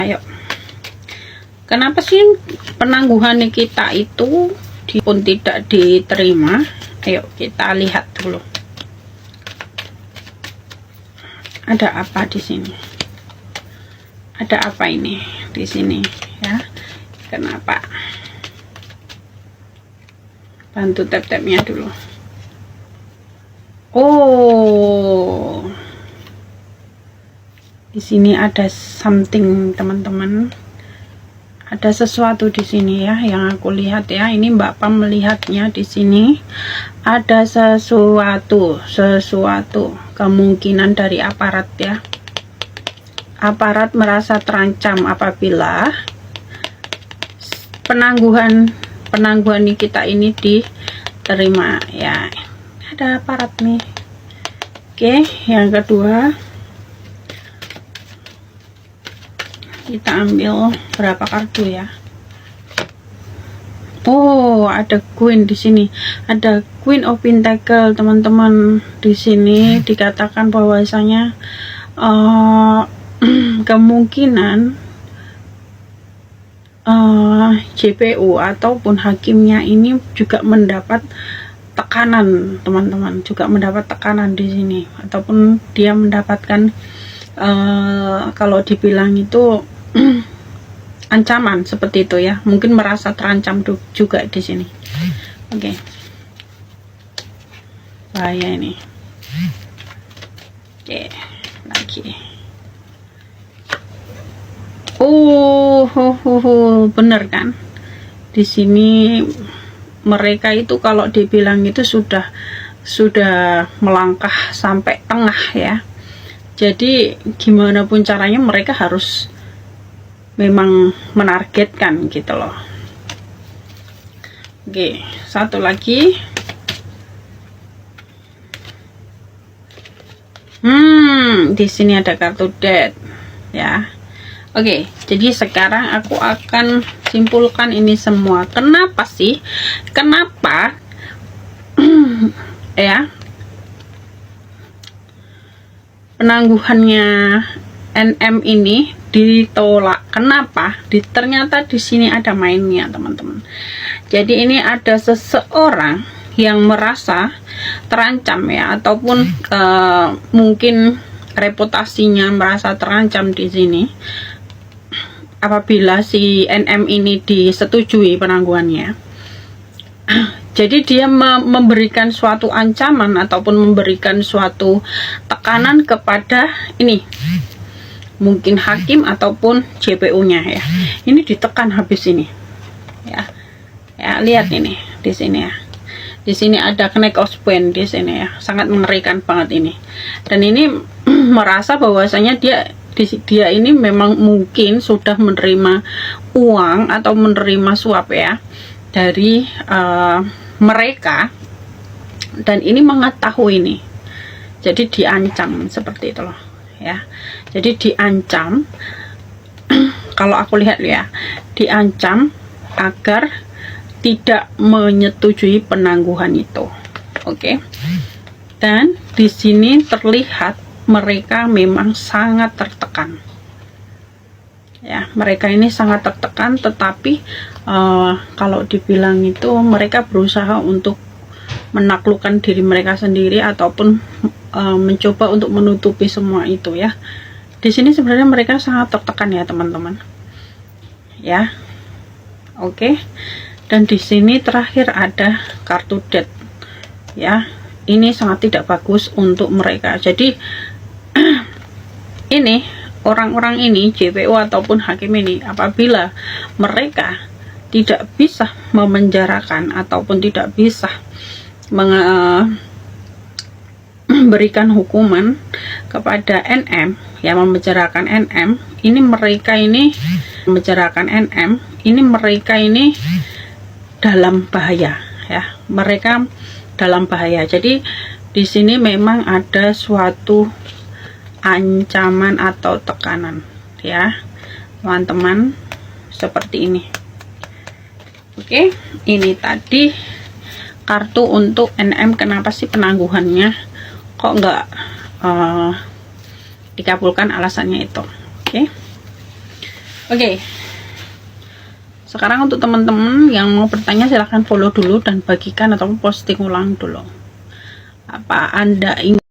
Ayo, kenapa sih penangguhan kita itu pun tidak diterima? Ayo kita lihat dulu. Ada apa di sini? Ada apa ini di sini ya? Kenapa? Bantu tap-tapnya dulu. Oh, di sini ada something, teman-teman. Ada sesuatu di sini ya, yang aku lihat ya. Ini Mbak Pam melihatnya di sini. Ada sesuatu kemungkinan dari aparat ya. Aparat merasa terancam apabila penangguhan kita ini diterima ya. Ada aparat nih. Oke, yang kedua kita ambil berapa kartu ya. Oh, ada Queen di sini. Ada Queen of Pentacle, teman-teman. Di sini dikatakan bahwasanya kemungkinan JPU ataupun hakimnya ini juga mendapat tekanan, teman-teman. Juga mendapat tekanan di sini, ataupun dia mendapatkan kalau dibilang itu ancaman seperti itu ya, mungkin merasa terancam juga di sini. Oke. Bahaya ini. Oke, lagi. Bener kan? Di sini mereka itu kalau dibilang itu sudah melangkah sampai tengah ya. Jadi gimana pun caranya mereka harus memang menargetkan gitu loh. Oke, satu lagi. Di sini ada kartu Death ya. Oke, jadi sekarang aku akan simpulkan ini semua. Kenapa sih? Kenapa ya penangguhannya NM ini ditolak? Kenapa? Ternyata di sini ada mainnya, teman-teman. Jadi ini ada seseorang yang merasa terancam ya, ataupun mungkin reputasinya merasa terancam di sini apabila si NM ini disetujui penangguhannya. Jadi dia memberikan suatu ancaman ataupun memberikan suatu tekanan kepada ini, mungkin hakim ataupun JPU-nya ya. Ini ditekan habis ini. Ya. Ya, lihat ini di sini ya. Di sini ada Knight of Wands di sini ya. Sangat mengerikan banget ini. Dan ini merasa bahwasanya dia ini memang mungkin sudah menerima uang atau menerima suap ya dari mereka, dan ini mengetahui ini. Jadi diancam seperti itu loh ya. Jadi diancam kalau aku lihat ya, diancam agar tidak menyetujui penangguhan itu. Oke. Dan di sini terlihat mereka memang sangat tertekan. Ya, mereka ini sangat tertekan, tetapi kalau dibilang itu mereka berusaha untuk menaklukkan diri mereka sendiri ataupun mencoba untuk menutupi semua itu ya. Di sini sebenarnya mereka sangat tertekan ya, teman-teman. Ya. Oke. Dan di sini terakhir ada kartu Death. Ya. Ini sangat tidak bagus untuk mereka. Jadi ini orang-orang ini, JPU ataupun hakim ini, apabila mereka tidak bisa memenjarakan ataupun tidak bisa memberikan hukuman kepada NM, yang memenjarakan NM, ini mereka ini memenjarakan NM, ini mereka ini dalam bahaya ya. Mereka dalam bahaya. Jadi di sini memang ada suatu ancaman atau tekanan ya, teman-teman, seperti ini. Oke, ini tadi kartu untuk NM. Kenapa sih penangguhannya kok nggak dikabulkan? Alasannya itu. Oke. Oke. Sekarang untuk teman-teman yang mau bertanya silahkan follow dulu dan bagikan atau posting ulang dulu. Apa Anda ingin